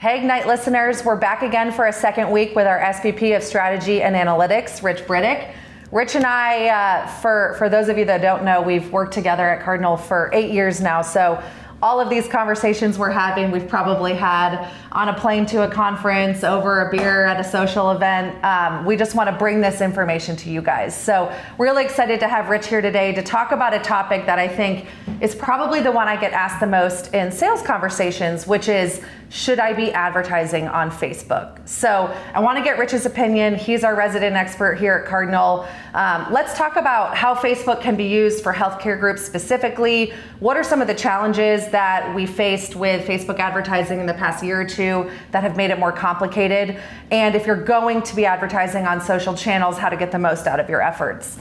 Hey Ignite listeners, we're back again for a second week with our SVP of Strategy and Analytics, Rich Briddick. Rich and I, for those of you that don't know, we've worked together at Cardinal for 8 years now. So all of these conversations we're having, we've probably had on a plane to a conference, over a beer at a social event. We just want to bring this information to you guys. So really excited to have Rich here today to talk about a topic that I think is probably the one I get asked the most in sales conversations, which is, should I be advertising on Facebook? So I want to get Rich's opinion. He's our resident expert here at Cardinal. Let's talk about how Facebook can be used for healthcare groups specifically. What are some of the challenges that we faced with Facebook advertising in the past year or two that have made it more complicated? And if you're going to be advertising on social channels, how to get the most out of your efforts.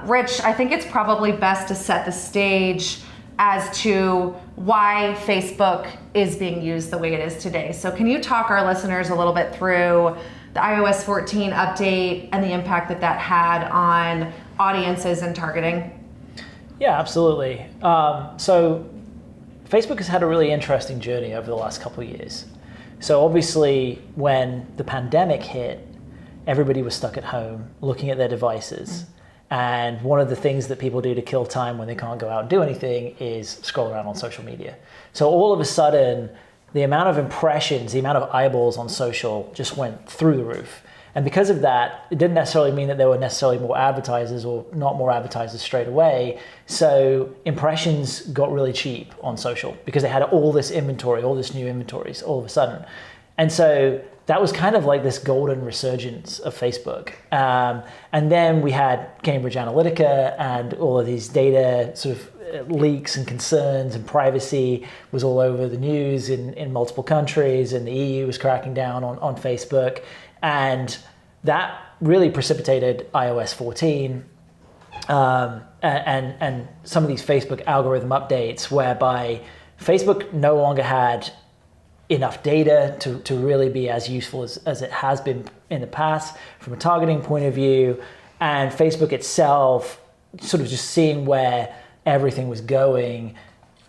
Rich, I think it's probably best to set the stage as to why Facebook is being used the way it is today. So can you talk our listeners a little bit through the iOS 14 update and the impact that that had on audiences and targeting? Yeah, absolutely. So Facebook has had a really interesting journey over the last couple of years. So obviously when the pandemic hit, everybody was stuck at home looking at their devices. And one of the things that people do to kill time when they can't go out and do anything is scroll around on social media. So all of a sudden, the amount of impressions, the amount of eyeballs on social just went through the roof. And because of that, it didn't necessarily mean that there were necessarily more advertisers or not more advertisers straight away. So impressions got really cheap on social because they had all this inventory, all this new inventories all of a sudden. And so that was kind of like this golden resurgence of Facebook. And then we had Cambridge Analytica and all of these data sort of leaks and concerns, and privacy was all over the news in multiple countries, and the EU was cracking down on Facebook. And that really precipitated iOS 14 and some of these Facebook algorithm updates, whereby Facebook no longer had enough data to really be as useful as it has been in the past from a targeting point of view. And Facebook itself, sort of just seeing where everything was going,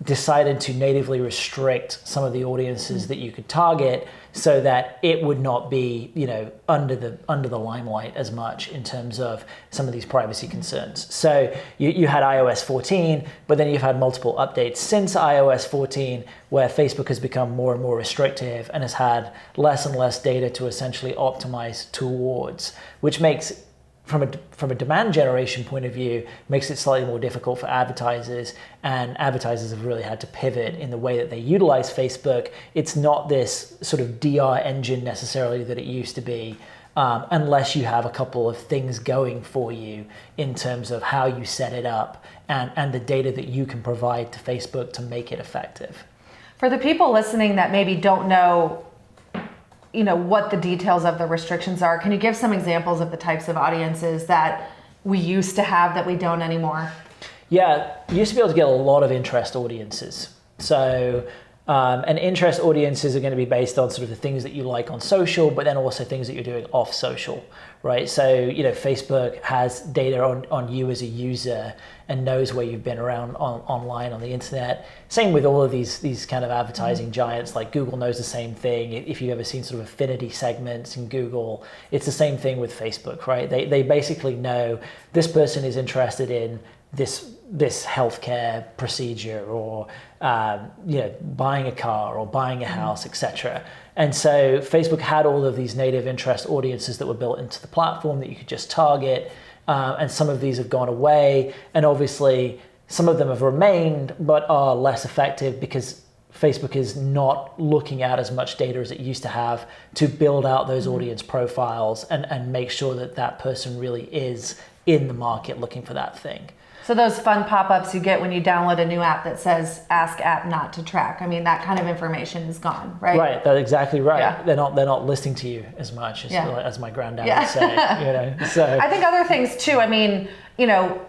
decided to natively restrict some of the audiences that you could target so that it would not be, under the limelight as much in terms of some of these privacy concerns. So you had iOS 14, but then you've had multiple updates since iOS 14 where Facebook has become more and more restrictive and has had less and less data to essentially optimize towards, which makes, from a demand generation point of view, makes it slightly more difficult for advertisers, and advertisers have really had to pivot in the way that they utilize Facebook. It's not this sort of DR engine necessarily that it used to be, unless you have a couple of things going for you in terms of how you set it up and the data that you can provide to Facebook to make it effective. For the people listening that maybe don't know what the details of the restrictions are, can you give some examples of the types of audiences that we used to have that we don't anymore? Yeah, you used to be able to get a lot of interest audiences. So, and interest audiences are going to be based on sort of the things that you like on social, but then also things that you're doing off social, right? So, Facebook has data on you as a user and knows where you've been around online on the internet. Same with all of these kind of advertising giants, like Google knows the same thing. If you've ever seen sort of affinity segments in Google, it's the same thing with Facebook, right? They basically know this person is interested in this healthcare procedure, or buying a car or buying a house, etc. And so Facebook had all of these native interest audiences that were built into the platform that you could just target, and some of these have gone away, and obviously some of them have remained but are less effective because Facebook is not looking at as much data as it used to have to build out those audience profiles and make sure that person really is in the market looking for that thing. So those fun pop-ups you get when you download a new app that says "Ask app not to track," I mean, that kind of information is gone, right? Right, that's exactly right. Yeah. They're not listening to you as much as my granddad would say. So I think other things too. I mean,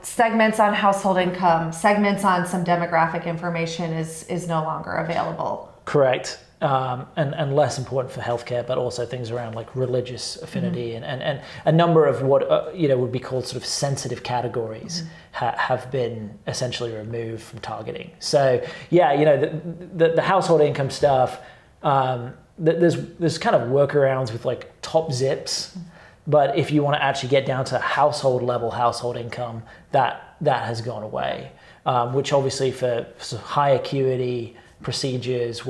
segments on household income, segments on some demographic information is no longer available. Correct. And less important for healthcare, but also things around like religious affinity and a number of what would be called sort of sensitive categories have been essentially removed from targeting. So the household income stuff there's kind of workarounds with like top zips, but if you want to actually get down to household level household income, that has gone away, which obviously for high acuity procedures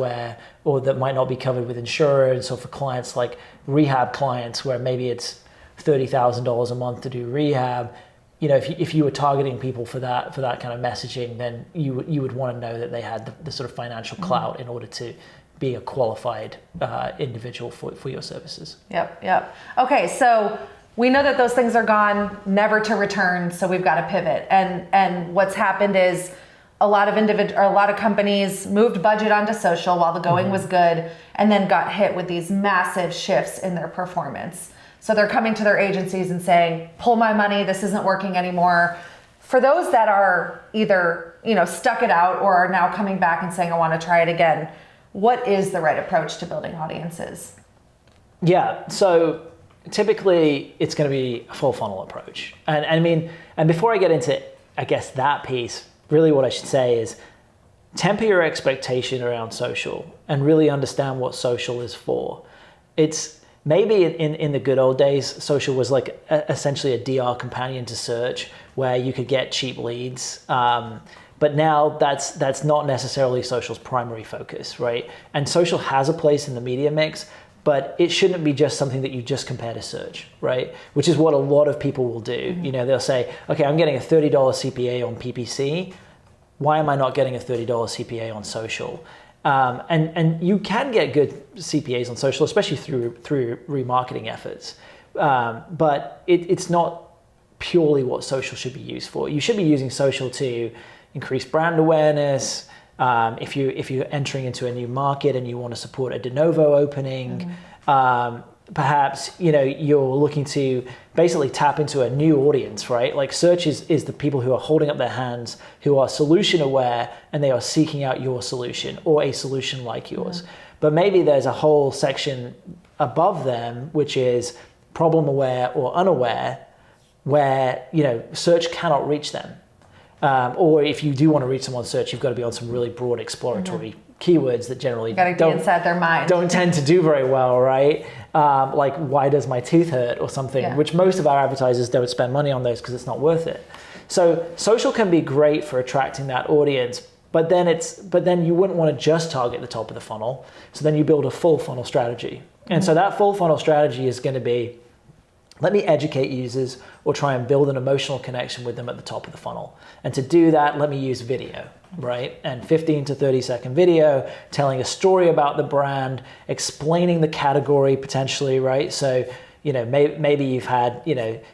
or that might not be covered with insurance, or for clients like rehab clients where maybe it's $30,000 a month to do rehab. If you were targeting people for that kind of messaging, then you would want to know that they had the sort of financial clout in order to be a qualified individual for your services. Yep. Okay, so we know that those things are gone, never to return. So we've got to pivot. And what's happened is a lot of companies moved budget onto social while the going was good, and then got hit with these massive shifts in their performance. So they're coming to their agencies and saying, pull my money, this isn't working anymore. For those that are either, stuck it out or are now coming back and saying, I want to try it again, what is the right approach to building audiences? Yeah, so typically it's going to be a full funnel approach. And before I get into, I guess, that piece, really what I should say is temper your expectation around social and really understand what social is for. It's maybe in the good old days, social was like essentially a DR companion to search where you could get cheap leads. But now that's not necessarily social's primary focus, right? And social has a place in the media mix, but it shouldn't be just something that you just compare to search, right? Which is what a lot of people will do. They'll say, okay, I'm getting a $30 CPA on PPC. Why am I not getting a $30 CPA on social? And you can get good CPAs on social, especially through remarketing efforts. But it's not purely what social should be used for. You should be using social to increase brand awareness. If you're entering into a new market and you want to support a de novo opening, perhaps you're looking to basically tap into a new audience, right? Like search is the people who are holding up their hands, who are solution aware, and they are seeking out your solution or a solution like yours. But maybe there's a whole section above them which is problem aware or unaware, where search cannot reach them. Or if you do want to reach someone on search, you've got to be on some really broad exploratory keywords that generally don't inside their mind. Don't tend to do very well, right? Like, why does my tooth hurt or something, which most of our advertisers don't spend money on those because it's not worth it. So social can be great for attracting that audience, but then you wouldn't want to just target the top of the funnel. So then you build a full funnel strategy. And so that full funnel strategy is going to be, let me educate users or try and build an emotional connection with them at the top of the funnel. And to do that, let me use video, right? And 15 to 30 second video, telling a story about the brand, explaining the category potentially, right? So, maybe you've had,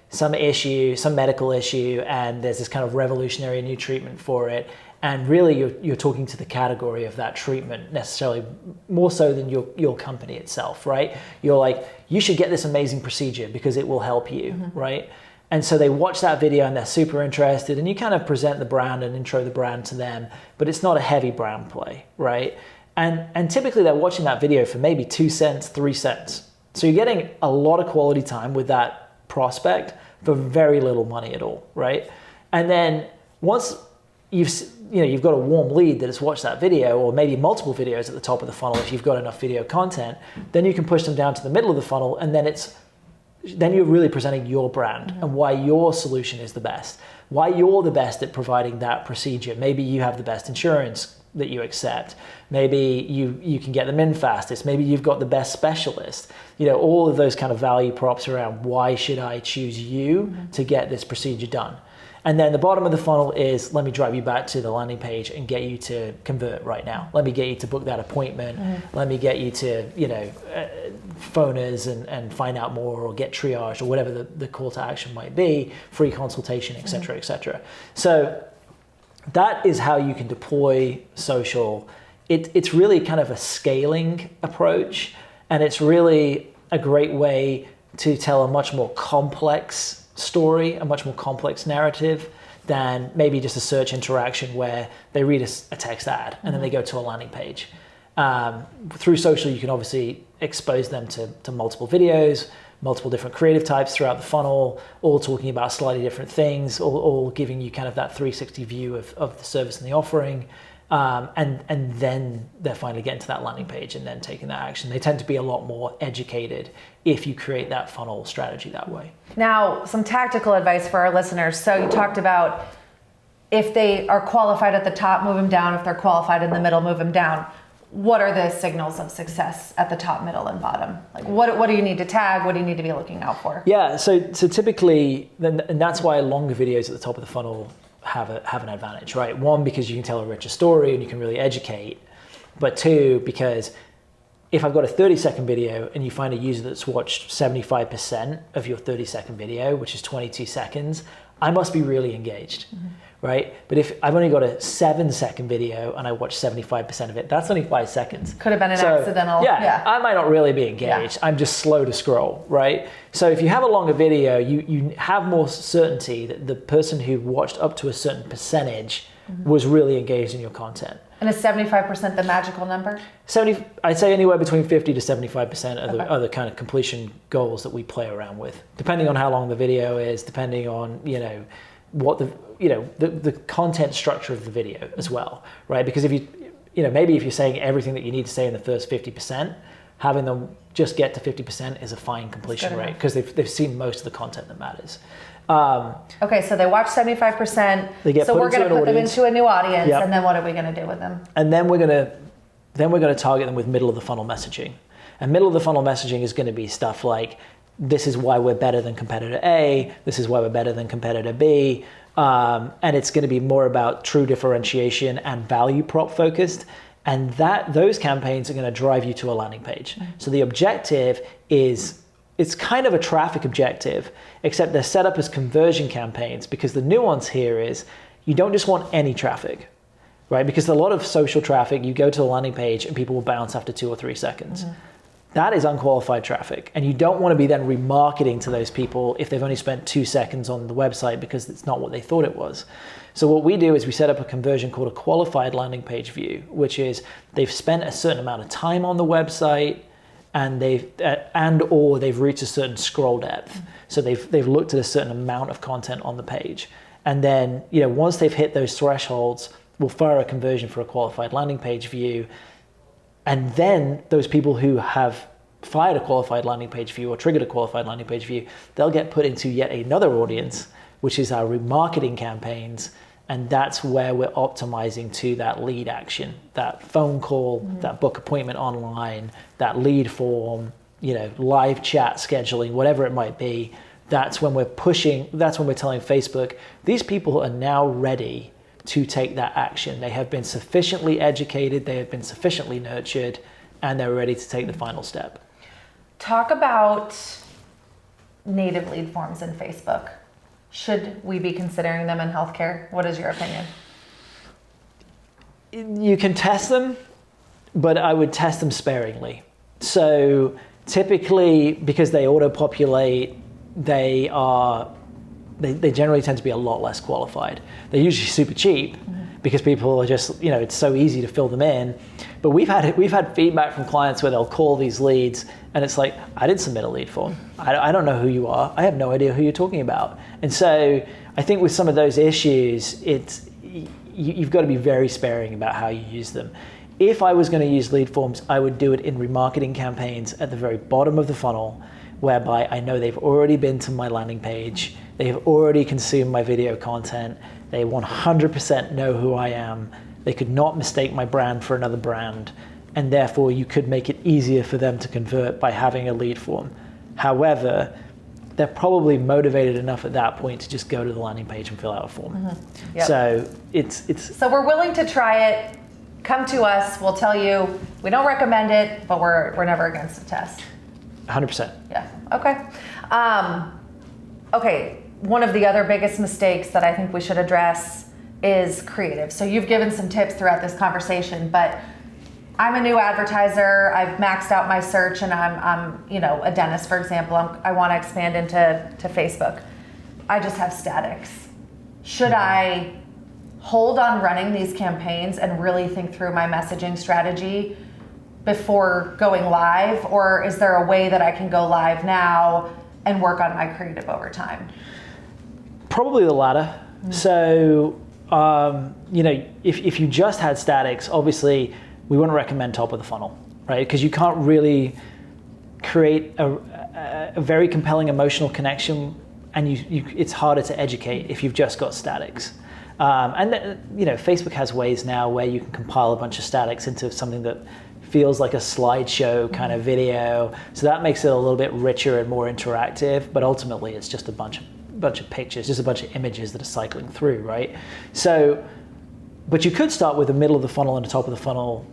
some issue, some medical issue, and there's this kind of revolutionary new treatment for it. And really you're talking to the category of that treatment necessarily more so than your company itself, right? You're like, you should get this amazing procedure because it will help you, right? And so they watch that video and they're super interested, and you kind of present the brand and intro the brand to them, but it's not a heavy brand play, right? And typically they're watching that video for maybe 2 cents, 3 cents. So you're getting a lot of quality time with that prospect for very little money at all, right? And then once you've got a warm lead that has watched that video, or maybe multiple videos at the top of the funnel if you've got enough video content, then you can push them down to the middle of the funnel, and then you're really presenting your brand and why your solution is the best, why you're the best at providing that procedure. Maybe you have the best insurance that you accept. Maybe you can get them in fastest. Maybe you've got the best specialist. All of those kind of value props around why should I choose you to get this procedure done. And then the bottom of the funnel is, let me drive you back to the landing page and get you to convert right now. Let me get you to book that appointment. Let me get you to, phone us and find out more, or get triaged, or whatever the call to action might be, free consultation, et cetera, et cetera. So that is how you can deploy social. It's really kind of a scaling approach, and it's really a great way to tell a much more complex story, a much more complex narrative than maybe just a search interaction where they read a text ad and then they go to a landing page. Through social, you can obviously expose them to multiple videos, multiple different creative types throughout the funnel, all talking about slightly different things, all giving you kind of that 360 view of the service and the offering. And then they're finally getting to that landing page and then taking that action. They tend to be a lot more educated if you create that funnel strategy that way. Now, some tactical advice for our listeners. So you talked about if they are qualified at the top, move them down. If they're qualified in the middle, move them down. What are the signals of success at the top, middle, and bottom? Like what do you need to tag? What do you need to be looking out for? Yeah, so typically, and that's why longer videos at the top of the funnel have an advantage, right? One, because you can tell a richer story and you can really educate. But two, because if I've got a 30-second video and you find a user that's watched 75% of your 30-second video, which is 22 seconds, I must be really engaged, right? But if I've only got a 7-second video and I watch 75% of it, that's only 5 seconds. Could have been an accidental. Yeah, I might not really be engaged. Yeah. I'm just slow to scroll, right? So if you have a longer video, you have more certainty that the person who watched up to a certain percentage was really engaged in your content. And is 75% the magical number? I'd say anywhere between 50 to 75% of the other kind of completion goals that we play around with, depending on how long the video is, depending on, what the content structure of the video as well, right? Because if maybe if you're saying everything that you need to say in the first 50%, having them just get to 50% is a fine completion rate because they've seen most of the content that matters. Okay, so they watch 75%. So we're going to put them into a new audience, and then what are we going to do with them? And then we're going to target them with middle of the funnel messaging. And middle of the funnel messaging is going to be stuff like, this is why we're better than competitor A, this is why we're better than competitor B, and it's going to be more about true differentiation and value prop focused. And those campaigns are going to drive you to a landing page. So the objective is, it's kind of a traffic objective, except they're set up as conversion campaigns, because the nuance here is you don't just want any traffic, right? Because a lot of social traffic, you go to the landing page and people will bounce after 2 or 3 seconds. That is unqualified traffic. And you don't want to be then remarketing to those people if they've only spent 2 seconds on the website because it's not what they thought it was. So what we do is we set up a conversion called a qualified landing page view, which is they've spent a certain amount of time on the website, and they've reached a certain scroll depth. So they've looked at a certain amount of content on the page. And then, once they've hit those thresholds, we'll fire a conversion for a qualified landing page view. And then those people who have fired a qualified landing page view or triggered a qualified landing page view, they'll get put into yet another audience, which is our remarketing campaigns. And that's where we're optimizing to that lead action, that phone call, that book appointment online, that lead form, live chat scheduling, whatever it might be. That's when we're telling Facebook, these people are now ready to take that action. They have been sufficiently educated, they have been sufficiently nurtured, and they're ready to take the final step. Talk about native lead forms in Facebook. Should we be considering them in healthcare? What is your opinion? You can test them, but I would test them sparingly. So typically, because they auto-populate, they generally tend to be a lot less qualified. They're usually super cheap because people are just, it's so easy to fill them in. But we've had feedback from clients where they'll call these leads and it's like, I didn't submit a lead form. I don't know who you are. I have no idea who you're talking about. And so I think with some of those issues, you've got to be very sparing about how you use them. If I was going to use lead forms, I would do it in remarketing campaigns at the very bottom of the funnel, whereby I know they've already been to my landing page, they have already consumed my video content, they 100% know who I am, they could not mistake my brand for another brand, and therefore you could make it easier for them to convert by having a lead form. However, they're probably motivated enough at that point to just go to the landing page and fill out a form. Yep. So So we're willing to try it. Come to us, we'll tell you, we don't recommend it, but we're never against a test. 100%. Yeah, okay. Okay, one of the other biggest mistakes that I think we should address is creative. So you've given some tips throughout this conversation, but I'm a new advertiser, I've maxed out my search, and I'm a dentist, for example, I wanna expand into Facebook. I just have statics. Should I hold on running these campaigns and really think through my messaging strategy before going live, or is there a way that I can go live now and work on my creative over time? Probably the latter. So if you just had statics, obviously we wouldn't recommend top of the funnel, right? Because you can't really create a very compelling emotional connection, and it's harder to educate if you've just got statics. Facebook has ways now where you can compile a bunch of statics into something that feels like a slideshow kind of video. So that makes it a little bit richer and more interactive, but ultimately it's just a bunch of pictures, just a bunch of images that are cycling through, right? So, but you could start with the middle of the funnel and the top of the funnel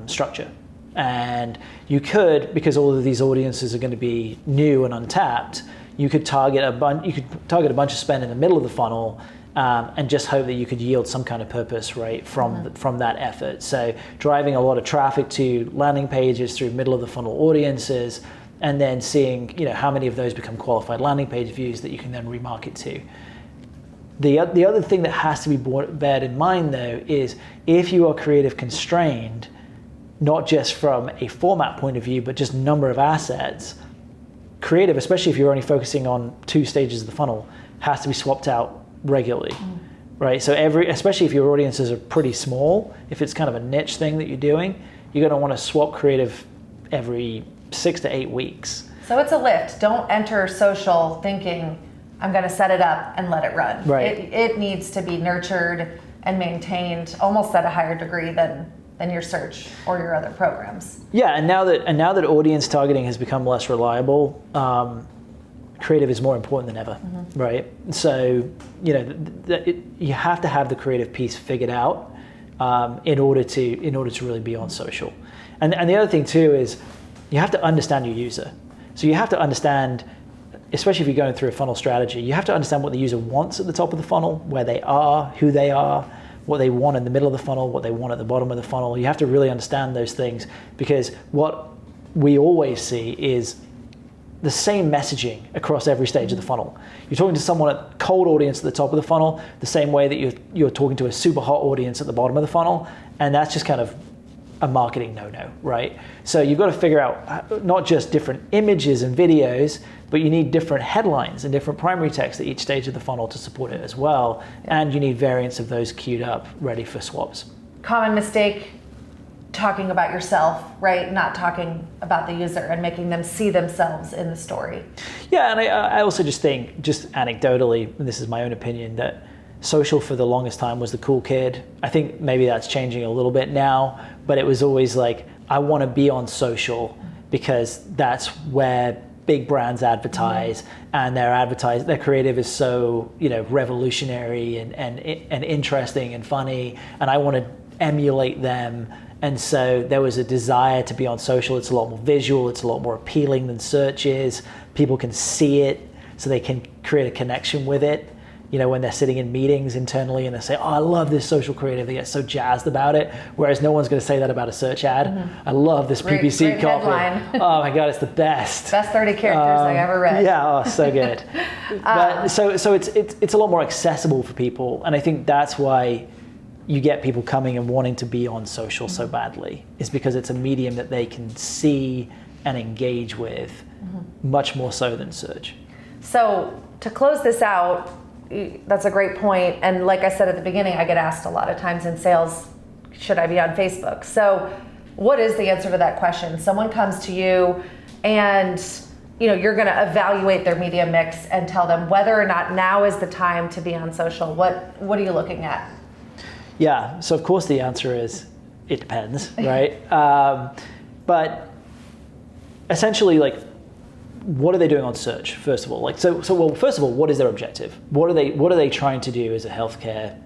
structure. And you could, because all of these audiences are going to be new and untapped, you could target a bunch of spend in the middle of the funnel, and just hope that you could yield some kind of purpose, right, from that effort. So driving a lot of traffic to landing pages through middle of the funnel audiences, and then seeing how many of those become qualified landing page views that you can then remarket to. The other thing that has to be bared in mind though is if you are creative constrained, not just from a format point of view, but just number of assets, creative, especially if you're only focusing on 2 stages of the funnel, has to be swapped out regularly, right? So especially if your audiences are pretty small, if it's kind of a niche thing that you're doing, you're going to want to swap creative every 6 to 8 weeks. So it's a lift. Don't enter social thinking, I'm going to set it up and let it run. Right. It needs to be nurtured and maintained almost at a higher degree than your search or your other programs. Yeah, and now that audience targeting has become less reliable, creative is more important than ever, right? So, you have to have the creative piece figured out in order to really be on social. And the other thing too is you have to understand your user. So you have to understand, especially if you're going through a funnel strategy, you have to understand what the user wants at the top of the funnel, where they are, who they are, what they want in the middle of the funnel, what they want at the bottom of the funnel. You have to really understand those things, because what we always see is the same messaging across every stage of the funnel. You're talking to someone at cold audience at the top of the funnel, the same way that you're talking to a super hot audience at the bottom of the funnel, and that's just kind of a marketing no-no, right? So you've got to figure out not just different images and videos, but you need different headlines and different primary text at each stage of the funnel to support it as well, and you need variants of those queued up, ready for swaps. Common mistake, talking about yourself, right? Not talking about the user and making them see themselves in the story. Yeah, and I also just think, just anecdotally, and this is my own opinion, that social for the longest time was the cool kid. I think maybe that's changing a little bit now, but it was always like, I want to be on social because that's where big brands advertise, and their creative is so revolutionary and interesting and funny, and I want to emulate them. And so there was a desire to be on social. It's a lot more visual, it's a lot more appealing than search is. People can see it, so they can create a connection with it. When they're sitting in meetings internally and they say, oh, I love this social creative, they get so jazzed about it. Whereas no one's going to say that about a search ad. I love this PPC great copy. Headline. Oh my God, it's the best. Best 30 characters I've ever read. Yeah, so good. But so it's a lot more accessible for people. And I think that's why you get people coming and wanting to be on social so badly, is because it's a medium that they can see and engage with much more so than search. So to close this out, that's a great point. And like I said at the beginning, I get asked a lot of times in sales, should I be on Facebook? So what is the answer to that question? Someone comes to you and you're going to evaluate their media mix and tell them whether or not now is the time to be on social. What are you looking at? Yeah, so of course the answer is it depends, right? But essentially, what are they doing on search? First of all, first of all, what is their objective? What are they trying to do as a healthcare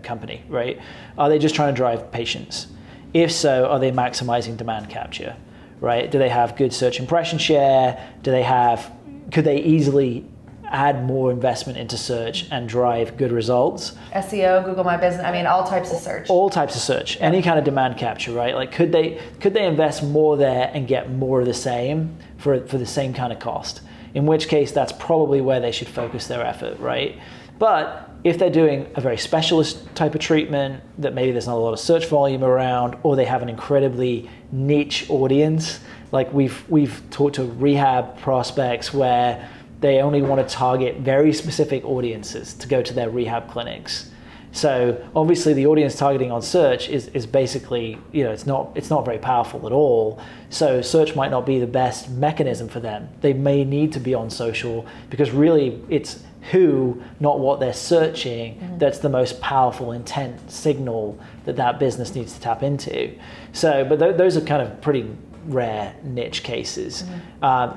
company, right? Are they just trying to drive patients? If so, are they maximizing demand capture, right? Do they have good search impression share? Could they easily add more investment into search and drive good results? SEO, Google My Business, all types of search. All types of search, any kind of demand capture, right? Could they invest more there and get more of the same for the same kind of cost? In which case, that's probably where they should focus their effort, right? But if they're doing a very specialist type of treatment that maybe there's not a lot of search volume around, or they have an incredibly niche audience, like we've talked to rehab prospects where they only want to target very specific audiences to go to their rehab clinics. So obviously the audience targeting on search is basically, it's not very powerful at all. So search might not be the best mechanism for them. They may need to be on social, because really it's who, not what they're searching, that's the most powerful intent signal that business needs to tap into. So, but those are kind of pretty rare niche cases.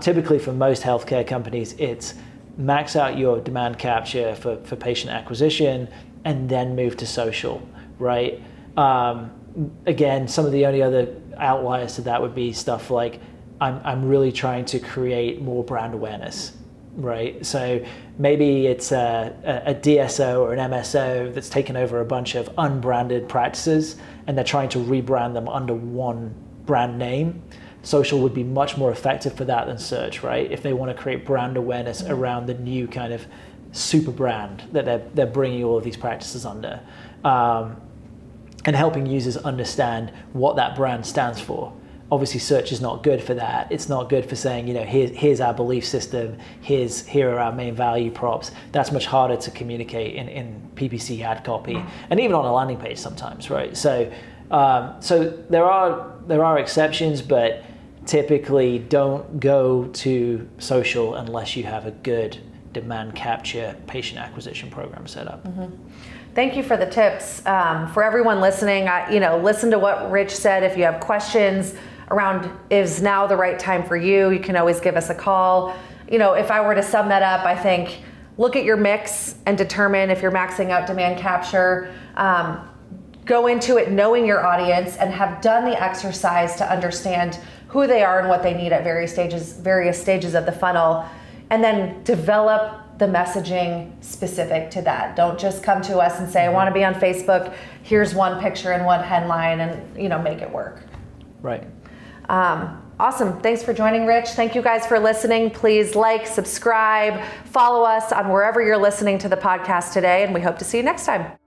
Typically for most healthcare companies, it's max out your demand capture for patient acquisition and then move to social, right? Again, some of the only other outliers to that would be stuff like I'm really trying to create more brand awareness, right? So maybe it's a DSO or an MSO that's taken over a bunch of unbranded practices and they're trying to rebrand them under one brand name. Social would be much more effective for that than search, right? If they want to create brand awareness around the new kind of super brand that they're bringing all of these practices under, and helping users understand what that brand stands for. Obviously, search is not good for that. It's not good for saying, here's our belief system, here are our main value props. That's much harder to communicate in PPC ad copy, and even on a landing page sometimes, right? So there are exceptions, but typically don't go to social unless you have a good demand capture patient acquisition program set up. Thank you for the tips. For everyone listening, listen to what Rich said. If you have questions around is now the right time for you, you can always give us a call. If I were to sum that up, I think look at your mix and determine if you're maxing out demand capture. Go into it knowing your audience and have done the exercise to understand who they are and what they need at various stages of the funnel, and then develop the messaging specific to that. Don't just come to us and say, I want to be on Facebook, here's one picture and one headline, and make it work. Right. Awesome. Thanks for joining, Rich. Thank you guys for listening. Please like, subscribe, follow us on wherever you're listening to the podcast today, and we hope to see you next time.